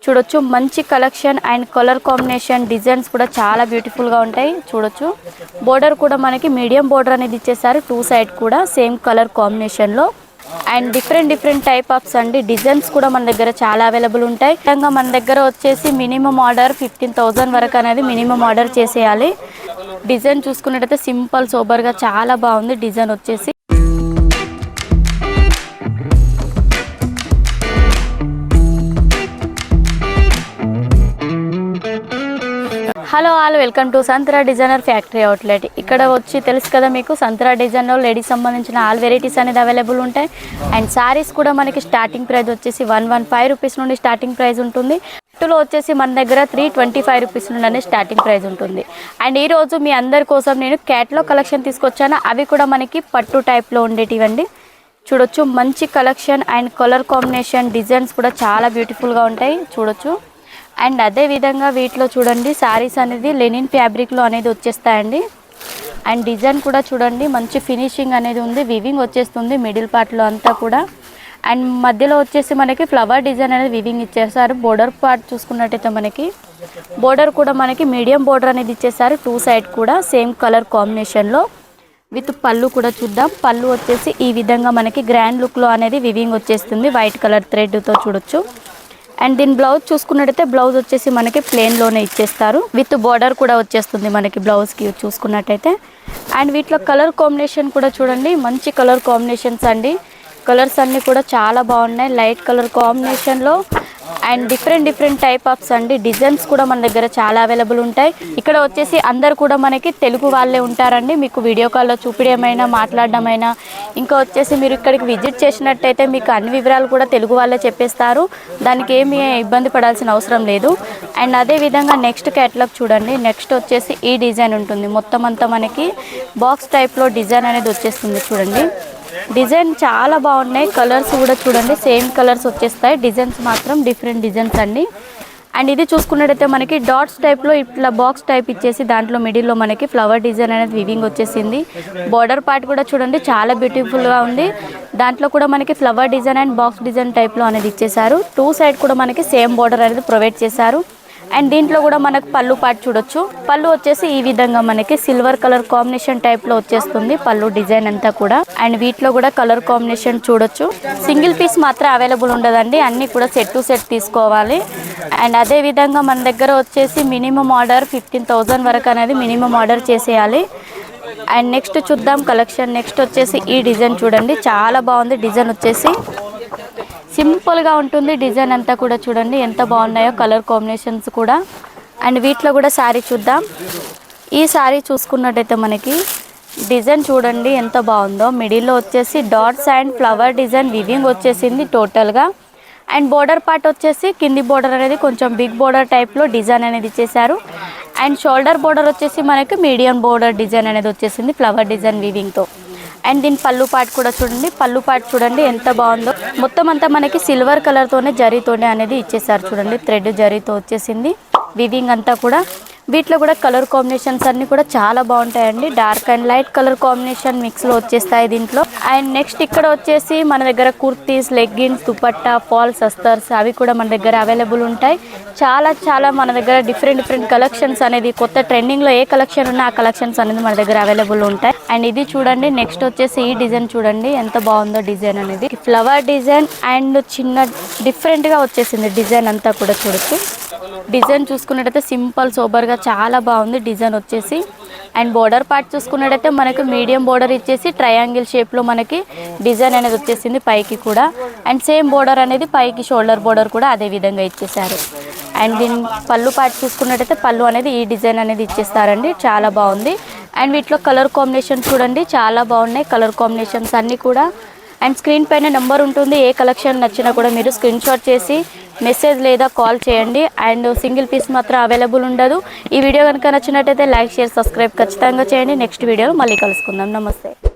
చూడొచ్చు మంచి collection and colour combination designs కూడా చాలా బ్యూటిఫుల్ గా ఉంటాయి. చూడొచ్చు బోర్డర్ కూడా మనకి మీడియం బోర్డర్ అనేది ఇచ్చేసారు. టూ సైడ్ కూడా సేమ్ కలర్ కాంబినేషన్ లో అండ్ డిఫరెంట్ టైప్ ఆఫ్స్ అండి. డిజైన్స్ కూడా మన దగ్గర చాలా అవైలబుల్ ఉంటాయి. ముఖ్యంగా మన దగ్గర వచ్చేసి మినిమం ఆర్డర్ 15,000 వరకు అనేది మినిమం ఆర్డర్ చేసేయాలి. డిజైన్ చూసుకున్నట్టయితే సింపుల్ సోబర్ గా చాలా బాగుంది. డిజైన్ వచ్చేసి hello all welcome to Santra designer factory outlet. ఇక్కడ వచ్చి తెలుసు కదా మీకు, సంత్రా డిజైన్లో లేడీస్ సంబంధించిన ఆల్ వెరైటీస్ అనేది అవైలబుల్ ఉంటాయి. అండ్ సారీస్ కూడా మనకి స్టార్టింగ్ ప్రైస్ వచ్చేసి 115 రూపీస్ నుండి స్టార్టింగ్ ప్రైస్ ఉంటుంది. పట్టులో వచ్చేసి మన దగ్గర 325 రూపీస్ నుండి స్టార్టింగ్ ప్రైస్ ఉంటుంది. అండ్ ఈరోజు మీ అందరి కోసం నేను క్యాట్లాగ్ కలెక్షన్ తీసుకొచ్చాను. అవి కూడా మనకి పట్టు టైప్లో ఉండేటివండి. చూడొచ్చు మంచి collection and colour combination designs కూడా చాలా బ్యూటిఫుల్గా ఉంటాయి. చూడొచ్చు అండ్ అదే విధంగా వీటిలో చూడండి శారీస్ అనేది లెనిన్ ఫ్యాబ్రిక్లో అనేది వచ్చేస్తాయండి. అండ్ డిజైన్ కూడా చూడండి మంచి ఫినిషింగ్ అనేది ఉంది. వివింగ్ వచ్చేస్తుంది మిడిల్ పార్ట్లో అంతా కూడా. అండ్ మధ్యలో వచ్చేసి మనకి ఫ్లవర్ డిజైన్ అనేది వివింగ్ ఇచ్చేసారు. బోర్డర్ పార్ట్ చూసుకున్నట్టయితే మనకి బోర్డర్ కూడా మనకి మీడియం బోర్డర్ అనేది ఇచ్చేసారు. టూ సైడ్ కూడా సేమ్ కలర్ కాంబినేషన్లో విత్ పళ్ళు కూడా చూద్దాం. పళ్ళు వచ్చేసి ఈ విధంగా మనకి గ్రాండ్ లుక్లో అనేది వివింగ్ వచ్చేస్తుంది వైట్ కలర్ థ్రెడ్తో చూడొచ్చు. అండ్ దీని బ్లౌజ్ చూసుకున్నట్టయితే బ్లౌజ్ వచ్చేసి మనకి ప్లెయిన్లోనే ఇచ్చేస్తారు. విత్ బార్డర్ కూడా వచ్చేస్తుంది మనకి బ్లౌజ్కి చూసుకున్నట్టయితే. అండ్ వీటిలో కలర్ కాంబినేషన్ కూడా చూడండి మంచి కలర్ కాంబినేషన్స్ అండి. కలర్స్ అన్నీ కూడా చాలా బాగున్నాయి లైట్ కలర్ కాంబినేషన్లో. అండ్ డిఫరెంట్ టైప్ ఆఫ్స్ అండి. డిజైన్స్ కూడా మన దగ్గర చాలా అవైలబుల్ ఉంటాయి. ఇక్కడ వచ్చేసి అందరు కూడా మనకి తెలుగు వాళ్ళే ఉంటారండి. మీకు వీడియో కాల్లో చూపించడమైనా మాట్లాడడమైనా ఇంకా వచ్చేసి మీరు ఇక్కడికి విజిట్ చేసినట్టయితే మీకు అన్ని వివరాలు కూడా తెలుగు వాళ్ళే చెప్పేస్తారు. దానికి ఏమీ ఇబ్బంది పడాల్సిన అవసరం లేదు. అండ్ అదే విధంగా నెక్స్ట్ క్యాటలాగ్ చూడండి. నెక్స్ట్ వచ్చేసి ఈ డిజైన్ ఉంటుంది. మొత్తం అంతా మనకి బాక్స్ టైప్లో డిజైన్ అనేది వచ్చేస్తుంది. చూడండి డిజైన్ చాలా బాగున్నాయి. కలర్స్ కూడా చూడండి సేమ్ కలర్స్ వచ్చేస్తాయి. డిజైన్స్ మాత్రం డిఫరెంట్ డిజైన్స్ అండి. అండ్ ఇది చూసుకున్నట్టయితే మనకి డాట్స్ టైప్లో ఇట్లా బాక్స్ టైప్ ఇచ్చేసి దాంట్లో మిడిల్లో మనకి ఫ్లవర్ డిజైన్ అనేది వివింగ్ వచ్చేసింది. బార్డర్ పార్ట్ కూడా చూడండి చాలా బ్యూటిఫుల్గా ఉంది. దాంట్లో కూడా మనకి flower design and box design టైప్లో అనేది ఇచ్చేసారు. టూ సైడ్ కూడా మనకి సేమ్ బార్డర్ అనేది ప్రొవైడ్ చేశారు. అండ్ దీంట్లో కూడా మనకు పళ్ళు పార్ట్ చూడొచ్చు. పళ్ళు వచ్చేసి ఈ విధంగా మనకి సిల్వర్ కలర్ కాంబినేషన్ టైప్లో వచ్చేస్తుంది పళ్ళు డిజైన్ అంతా కూడా. అండ్ వీటిలో కూడా కలర్ కాంబినేషన్ చూడొచ్చు. సింగిల్ పీస్ మాత్రం అవైలబుల్ ఉండదండి, అన్నీ కూడా సెట్ టు సెట్ తీసుకోవాలి. అండ్ అదే విధంగా మన దగ్గర వచ్చేసి మినిమం ఆర్డర్ 15,000 వరకు అనేది మినిమం ఆర్డర్ చేసేయాలి. అండ్ నెక్స్ట్ చూద్దాం కలెక్షన్. నెక్స్ట్ వచ్చేసి ఈ డిజైన్ చూడండి చాలా బాగుంది. డిజైన్ వచ్చేసి సింపుల్గా ఉంటుంది. డిజైన్ అంతా కూడా చూడండి ఎంత బాగున్నాయో కలర్ కాంబినేషన్స్ కూడా. అండ్ వీటిలో కూడా శారీ చూద్దాం. ఈ శారీ చూసుకున్నట్టయితే మనకి డిజైన్ చూడండి ఎంత బాగుందో. మిడిల్లో వచ్చేసి dots and flower design weaving వచ్చేసింది టోటల్గా. అండ్ బోర్డర్ పార్ట్ వచ్చేసి కింది బోర్డర్ అనేది కొంచెం బిగ్ బోర్డర్ టైప్లో డిజైన్ అనేది ఇచ్చేసారు. అండ్ షోల్డర్ బోర్డర్ వచ్చేసి మనకి మీడియం బోర్డర్ డిజైన్ అనేది వచ్చేసింది ఫ్లవర్ డిజైన్ వివింగ్తో. అండ్ దీని పళ్ళు పార్ట్ కూడా చూడండి. పళ్ళు పార్ట్ చూడండి ఎంత బాగుందో. మొత్తం అంతా మనకి సిల్వర్ కలర్తోనే జరీతోనే అనేది ఇచ్చేసారు. చూడండి థ్రెడ్ జరీతో వచ్చేసింది వివింగ్ అంతా కూడా. వీటిలో కూడా కలర్ కాంబినేషన్స్ అన్నీ కూడా చాలా బాగుంటాయండి. Dark and light colour combination మిక్స్లో వచ్చేస్తాయి దీంట్లో. అండ్ నెక్స్ట్ ఇక్కడ వచ్చేసి మన దగ్గర కుర్తీస్, లెగ్గిన్స్, దుపట్టా, ఫాల్స్, అస్తర్స్ అవి కూడా మన దగ్గర అవైలబుల్ ఉంటాయి. చాలా మన దగ్గర డిఫరెంట్ కలెక్షన్స్ అనేది కొత్త ట్రెండింగ్లో ఏ కలెక్షన్ ఉన్నా ఆ కలెక్షన్స్ అనేది మన దగ్గర అవైలబుల్ ఉంటాయి. అండ్ ఇది చూడండి నెక్స్ట్ వచ్చేసి ఈ డిజైన్ చూడండి ఎంత బాగుందో. డిజైన్ అనేది ఫ్లవర్ డిజైన్ అండ్ చిన్న డిఫరెంట్గా వచ్చేసింది డిజైన్ అంతా కూడా చూడొచ్చు. డిజైన్ చూసుకున్నట్టయితే సింపుల్ సోబర్గా చాలా బాగుంది డిజైన్ వచ్చేసి. అండ్ బోర్డర్ పార్ట్ చూసుకున్నట్టయితే మనకి మీడియం బోర్డర్ ఇచ్చేసి ట్రయాంగిల్ షేప్లో మనకి డిజైన్ అనేది వచ్చేసింది పైకి కూడా. అండ్ సేమ్ బోర్డర్ అనేది పైకి షోల్డర్ బోర్డర్ కూడా అదే విధంగా ఇచ్చేసారు. అండ్ దీని పళ్ళు పార్ట్ చూసుకున్నట్టయితే పళ్ళు అనేది ఈ డిజైన్ అనేది ఇచ్చేస్తారండి చాలా బాగుంది. అండ్ వీటిలో కలర్ కాంబినేషన్ చూడండి చాలా బాగున్నాయి కలర్ కాంబినేషన్స్ అన్నీ కూడా. అండ్ స్క్రీన్ పైన నెంబర్ ఉంటుంది. ఏ కలెక్షన్ నచ్చినా కూడా మీరు స్క్రీన్ షాట్ చేసి మెసేజ్ లేదా కాల్ చేయండి. అండ్ సింగిల్ పీస్ మాత్రం అవైలబుల్ ఉండదు. ఈ వీడియో కనుక నచ్చినట్టయితే లైక్, షేర్, సబ్స్క్రైబ్ ఖచ్చితంగా చేయండి. నెక్స్ట్ వీడియోలో మళ్ళీ కలుసుకుందాం. నమస్తే.